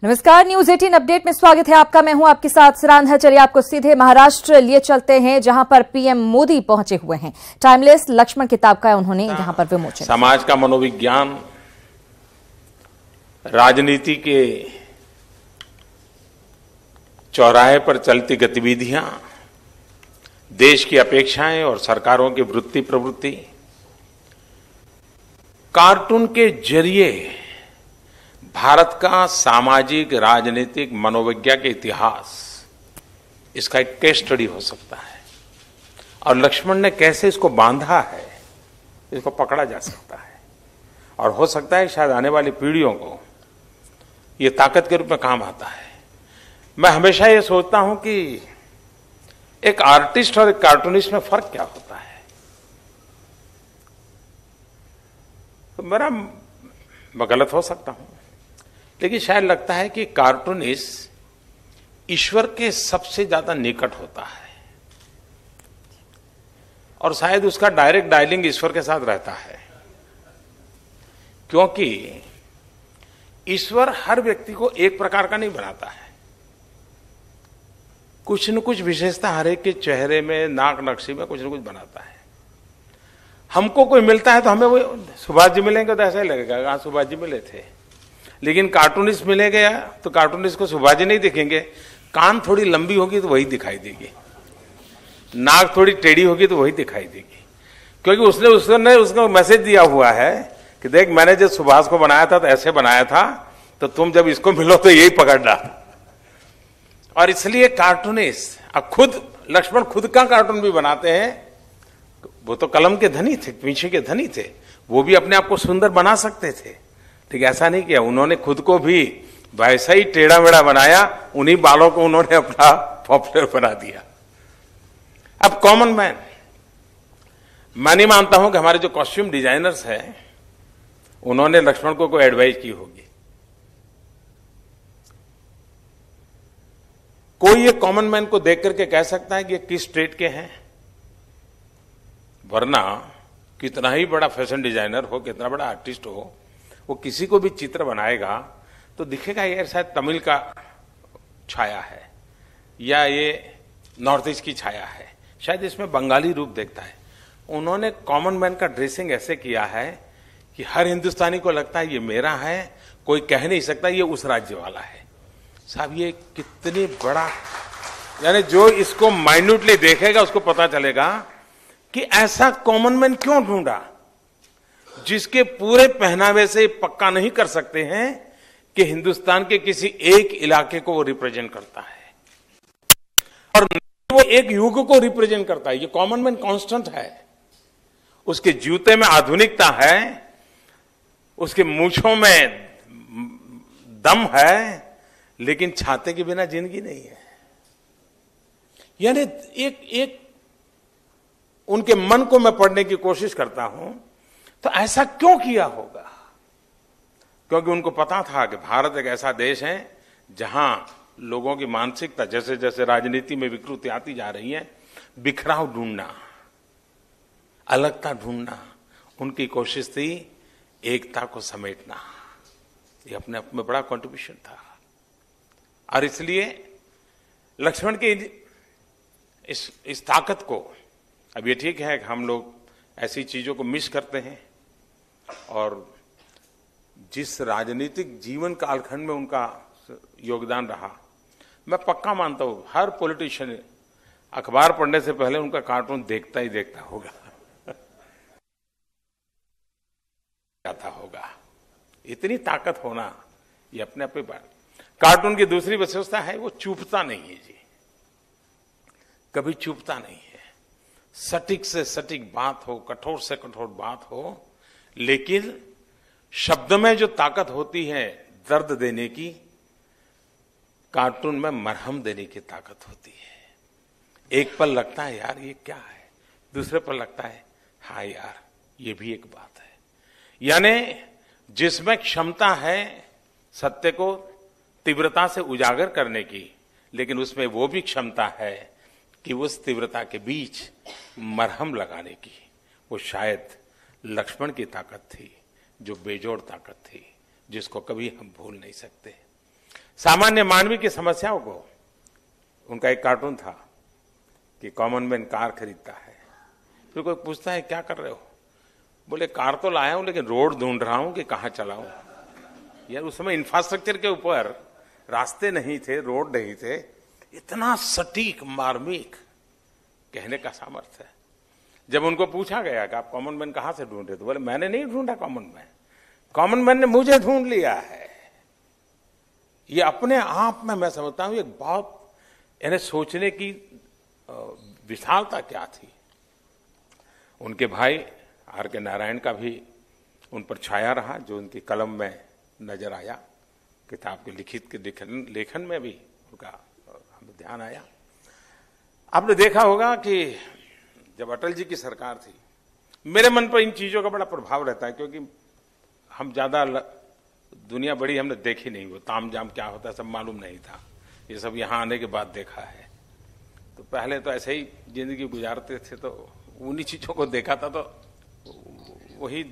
नमस्कार, news 18 update में स्वागत है आपका। मैं हूं आपके साथ सिरांधा। चलिए आपको सीधे महाराष्ट्र लिए चलते हैं, जहां पर पीएम मोदी पहुंचे हुए हैं। टाइमलेस लक्ष्मण किताब का उन्होंने यहां पर विमोचन। समाज का मनोविज्ञान, राजनीति के चौराहे पर चलती गतिविधियां, देश की अपेक्षाएं और सरकारों की वृत्ति प्रवृत्ति, कार्टून के जरिए भारत का सामाजिक राजनीतिक मनोविज्ञान के इतिहास, इसका एक केस स्टडी हो सकता है। और लक्ष्मण ने कैसे इसको बांधा है, इसको पकड़ा जा सकता है। और हो सकता है शायद आने वाली पीढ़ियों को ये ताकत के रूप में काम आता है। मैं हमेशा ये सोचता हूं कि एक आर्टिस्ट और एक कार्टूनिस्ट में फर्क क्या होता है। तो मैं गलत हो सकता हूं, लेकिन शायद लगता है कि कार्टूनिस्ट ईश्वर के सबसे ज्यादा निकट होता है और शायद उसका डायरेक्ट डायलिंग ईश्वर के साथ रहता है, क्योंकि ईश्वर हर व्यक्ति को एक प्रकार का नहीं बनाता है। कुछ न कुछ विशेषता हर एक के चेहरे में, नाक नक्शी में कुछ न कुछ बनाता है। हमको कोई मिलता है तो हमें वो सुभाष जी मिलेंगे तो ऐसा ही लगेगा, हाँ सुभाष जी मिले थे। लेकिन कार्टूनिस्ट मिलेगा तो कार्टूनिस्ट को सुभाष जी नहीं दिखेंगे। कान थोड़ी लंबी होगी तो वही दिखाई देगी, नाक थोड़ी टेढ़ी होगी तो वही दिखाई देगी, क्योंकि उसने उसको मैसेज दिया हुआ है कि देख, मैंने जब सुभाष को बनाया था तो ऐसे बनाया था, तो तुम जब इसको मिलो तो यही पकड़ना। और इसलिए कार्टूनिस्ट, अब खुद लक्ष्मण खुद का कार्टून भी बनाते हैं। वो तो कलम के धनी थे, पीछे के धनी थे, वो भी अपने आप को सुंदर बना सकते थे, ठीक, ऐसा नहीं किया। उन्होंने खुद को भी वैसा ही टेढ़ा मेढ़ा बनाया, उन्हीं बालों को उन्होंने अपना पॉपुलर बना दिया। अब कॉमन मैन, मैं नहीं मानता हूं कि हमारे जो कॉस्ट्यूम डिजाइनर्स हैं उन्होंने लक्ष्मण को कोई एडवाइस की होगी। कोई ये कॉमन मैन को देख करके कह सकता है कि ये किस स्टेट के हैं, वरना कितना ही बड़ा फैशन डिजाइनर हो, कितना बड़ा आर्टिस्ट हो, वो किसी को भी चित्र बनाएगा तो दिखेगा ये शायद तमिल का छाया है या ये नॉर्थ ईस्ट की छाया है, शायद इसमें बंगाली रूप देखता है। उन्होंने कॉमन मैन का ड्रेसिंग ऐसे किया है कि हर हिंदुस्तानी को लगता है ये मेरा है, कोई कह नहीं सकता ये उस राज्य वाला है। साहब ये कितनी बड़ा, यानी जो इसको माइन्यूटली देखेगा उसको पता चलेगा कि ऐसा कॉमन मैन क्यों ढूंढा, जिसके पूरे पहनावे से पक्का नहीं कर सकते हैं कि हिंदुस्तान के किसी एक इलाके को वो रिप्रेजेंट करता है और वो एक युग को रिप्रेजेंट करता है। ये कॉमन मैन कांस्टेंट है। उसके जूते में आधुनिकता है, उसके मूंछों में दम है, लेकिन छाते के बिना जिंदगी नहीं है। यानी एक उनके मन को मैं पढ़ने की कोशिश करता हूं, तो ऐसा क्यों किया होगा? क्योंकि उनको पता था कि भारत एक ऐसा देश है जहां लोगों की मानसिकता, जैसे जैसे राजनीति में विकृति आती जा रही है, बिखराव ढूंढना, अलगता ढूंढना, उनकी कोशिश थी एकता को समेटना। ये अपने आप में बड़ा कंट्रीब्यूशन था। और इसलिए लक्ष्मण की इस ताकत को, अब ये ठीक है कि हम लोग ऐसी चीजों को मिस करते हैं, और जिस राजनीतिक जीवन कालखंड में उनका योगदान रहा, मैं पक्का मानता हूं हर पॉलिटिशियन अखबार पढ़ने से पहले उनका कार्टून देखता ही देखता होगा। इतनी ताकत होना ये अपने आप में बात। कार्टून की दूसरी विशेषता है वो चूपता नहीं है जी, कभी चूपता नहीं है। सटीक से सटीक बात हो, कठोर से कठोर बात हो, लेकिन शब्द में जो ताकत होती है दर्द देने की, कार्टून में मरहम देने की ताकत होती है। एक पल लगता है यार ये क्या है, दूसरे पल लगता है हाँ यार ये भी एक बात है। यानी जिसमें क्षमता है सत्य को तीव्रता से उजागर करने की, लेकिन उसमें वो भी क्षमता है कि उस तीव्रता के बीच मरहम लगाने की, वो शायद लक्ष्मण की ताकत थी, जो बेजोड़ ताकत थी, जिसको कभी हम भूल नहीं सकते। सामान्य मानवी की समस्याओं को, उनका एक कार्टून था कि कॉमन मैन कार खरीदता है, फिर कोई पूछता है क्या कर रहे हो, बोले कार तो लाया हूं लेकिन रोड ढूंढ रहा हूं कि कहां चलाऊं। यार उस समय इंफ्रास्ट्रक्चर के ऊपर रास्ते नहीं थे, रोड नहीं थे, इतना सटीक मार्मिक कहने का सामर्थ्य है। जब उनको पूछा गया कि आप कॉमन मैन कहां से ढूंढ रहे, तो बोले मैंने नहीं ढूंढा कॉमन मैन ने मुझे ढूंढ लिया है। ये अपने आप में मैं समझता हूं एक बहुत यानी सोचने की विशालता क्या थी। उनके भाई आर के नारायण का भी उन पर छाया रहा, जो उनकी कलम में नजर आया, किताब के लिखित के लेखन में भी उनका हमें ध्यान आया। आपने देखा होगा कि जब अटल जी की सरकार थी, मेरे मन पर इन चीजों का बड़ा प्रभाव रहता है, क्योंकि हम ज्यादा दुनिया बड़ी हमने देखी नहीं, वो तामझाम क्या होता है सब मालूम नहीं था, ये सब यहाँ आने के बाद देखा है। तो पहले तो ऐसे ही जिंदगी गुजारते थे, तो उन्हीं चीजों को देखा था, तो वही